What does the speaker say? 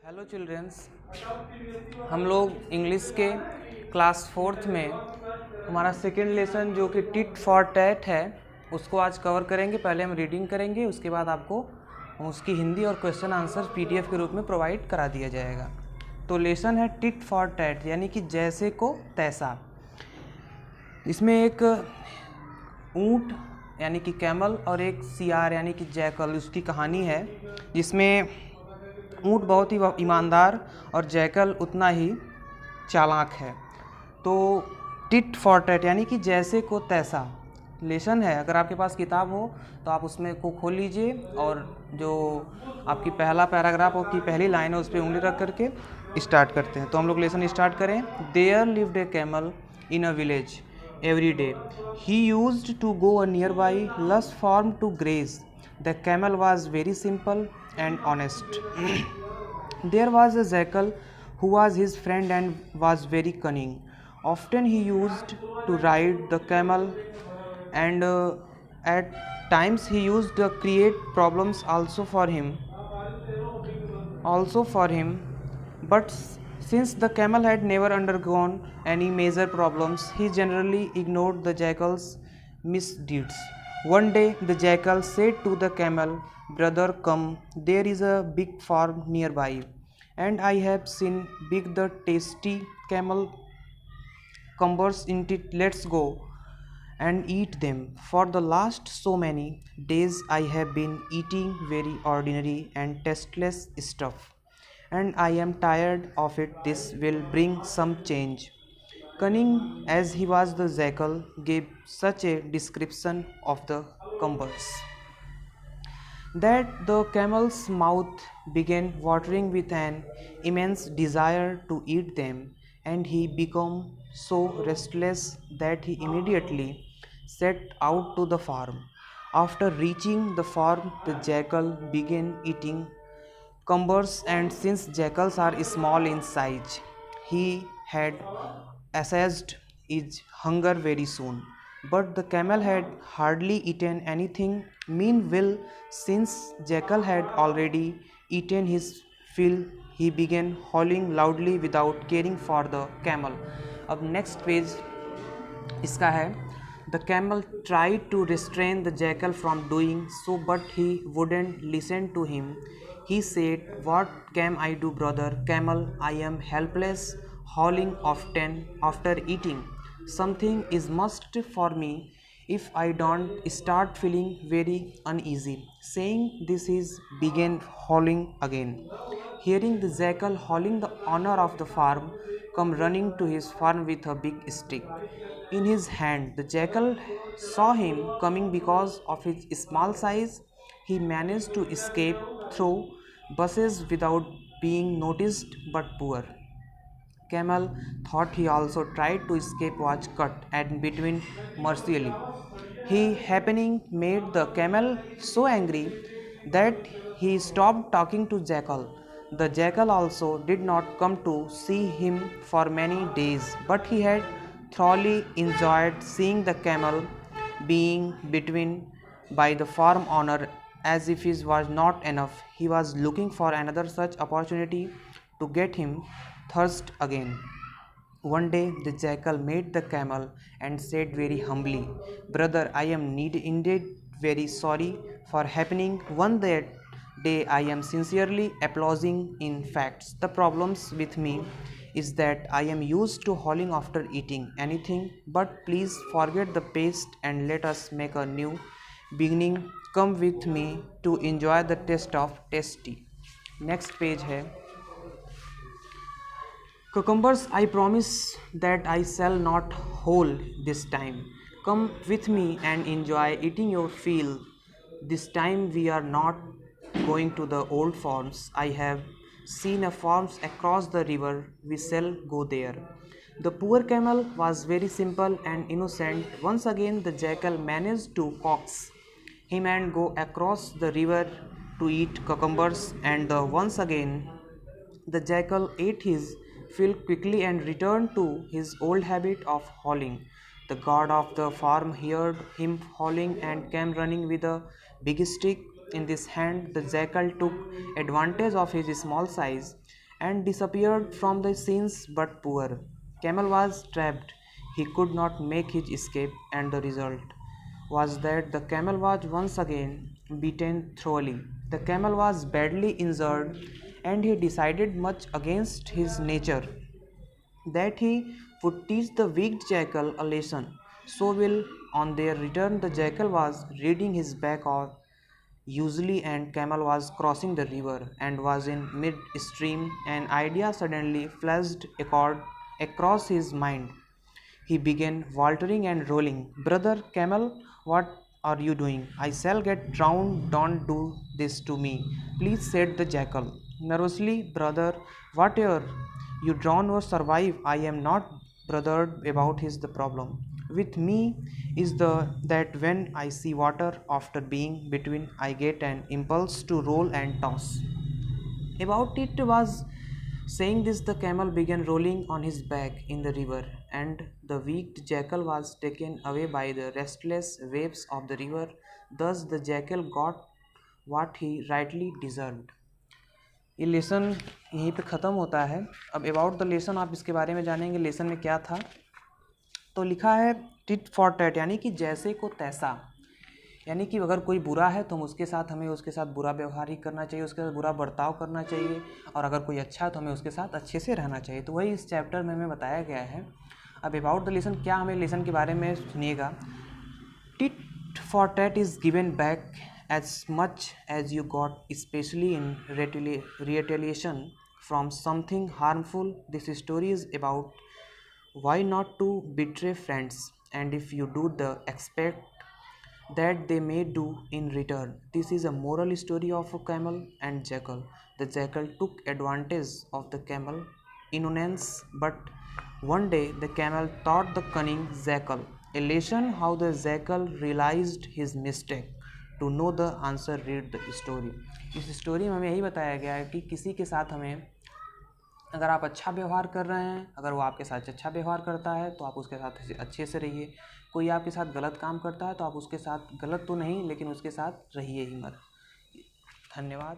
Hello children's, हम लोग English के क्लास 4th में हमारा सेकेंड लेसन जो कि टिट फॉर टैट है उसको आज कवर करेंगे। पहले हम रीडिंग करेंगे, उसके बाद आपको उसकी हिंदी और क्वेश्चन आंसर पीडीएफ के रूप में प्रोवाइड करा दिया जाएगा। तो लेसन है टिट फॉर टैट यानी कि जैसे को तैसा। इसमें एक ऊँट यानी कि कैमल और एक सियार यानी कि जैकल उसकी कहानी है, जिसमें ऊँट बहुत ही ईमानदार और जैकल उतना ही चालाक है। तो टिट फॉर टैट यानी कि जैसे को तैसा लेसन है। अगर आपके पास किताब हो तो आप उसमें को खोल लीजिए और जो आपकी पहला पैराग्राफ और की पहली लाइन है उस पर उंगली रख करके स्टार्ट करते हैं। तो हम लोग लेसन स्टार्ट करें। There lived a camel in a village every day he used to go a nearby lush farm to graze. The camel was very simple and honest. There was a jackal who was his friend and was very cunning. Often he used to ride the camel and at times he used to create problems also for him. But since the camel had never undergone any major problems, he generally ignored the jackal's misdeeds. One day the jackal said to the camel, "Brother, come, there is a big farm nearby, and I have seen big the tasty camel cumbers in it. Let's go and eat them. For the last so many days I have been eating very ordinary and tasteless stuff, and I am tired of it. This will bring some change." Cunning as he was, the jackal gave such a description of the cumbers that the camel's mouth began watering with an immense desire to eat them, and he became so restless that he immediately set out to the farm. After reaching the farm, the jackal began eating cumbers, and since jackals are small in size, he had assuaged his hunger very soon. But the camel had hardly eaten anything. Meanwhile, since jackal had already eaten his fill, he began howling loudly without caring for the camel. अब next page इसका है, The camel tried to restrain the jackal from doing so, but he wouldn't listen to him. He said, "What can I do, brother camel? I am helpless, howling often after eating. Something is must for me if I don't start feeling very uneasy." Saying this, he began howling again. Hearing the jackal howling, the owner of the farm come running to his farm with a big stick in his hand. The jackal saw him coming because of his small size. He managed to escape through bushes without being noticed, but poor camel thought he also tried to escape was cut and between mercifully. He happening made the camel so angry that he stopped talking to jackal. The jackal also did not come to see him for many days, but he had thoroughly enjoyed seeing the camel being between by the farm owner. As if it was not enough, he was looking for another such opportunity to get him thirst again. One day the jackal met the camel and said very humbly, "Brother, I am indeed very sorry for happening one that day. I am sincerely apologizing. In fact, the problems with me is that I am used to howling after eating anything. But please forget the past and let us make a new beginning. Come with me to enjoy the taste of tasty." Next page है, Cucumbers, I promise that I shall not whole this time. Come with me and enjoy eating your fill. This time we are not going to the old farms. I have seen a farms across the river. We shall go there. The poor camel was very simple and innocent. Once again the jackal managed to coax him and go across the river to eat cucumbers, and once again the jackal ate his fill quickly and returned to his old habit of howling. The god of the farm heard him howling and came running with a big stick in his hand. The jackal took advantage of his small size and disappeared from the scenes. But poor camel was trapped. He could not make his escape, and the result was that the camel was once again beaten thoroughly. The camel was badly injured, and he decided, much against his nature, that he would teach the weak jackal a lesson. So will on their return the jackal was reading his back off usually, and camel was crossing the river and was in mid-stream. An idea suddenly flashed across his mind. He began faltering and rolling. Brother camel, what are you doing? I shall get drowned. Don't do this to me, please, said the jackal. Nervously, brother, whatever, you drown or survive. I am not bothered about his the problem. With me is the that when I see water after being between, I get an impulse to roll and toss. About it was saying this, the camel began rolling on his back in the river, and the weak jackal was taken away by the restless waves of the river. Thus the jackal got what he rightly deserved. ये lesson यहीं पे ख़त्म होता है. अब about the lesson आप इसके बारे में जानेंगे. लेसन में क्या था, तो लिखा है टिट फॉर टैट, यानी कि जैसे को तैसा. यानी कि अगर कोई बुरा है तो हमें उसके साथ बुरा व्यवहार ही करना चाहिए, उसके साथ बुरा बर्ताव करना चाहिए, और अगर कोई अच्छा है तो हमें उसके साथ अच्छे से रहना चाहिए. तो वही इस चैप्टर में हमें बताया गया है. अब अबाउट द लेसन क्या, हमें लेसन के बारे में सुनिएगा. Tit for tat is given back as much as you got, especially in retaliation from something harmful. This story is about why not to betray friends, and if you do, the expect that they may do in return. This is a moral story of a camel and jackal. The jackal took advantage of the camel ignorance, but one day the camel taught the cunning jackal a lesson. How the jackal realized his mistake. To know the answer read the story. इस story में हमें यही बताया गया है कि किसी के साथ हमें, अगर आप अच्छा व्यवहार कर रहे हैं, अगर वो आपके साथ अच्छा व्यवहार करता है तो आप उसके साथ अच्छे से रहिए. कोई आपके साथ गलत काम करता है तो आप उसके साथ गलत तो नहीं, लेकिन उसके साथ रहिए ही मत. धन्यवाद.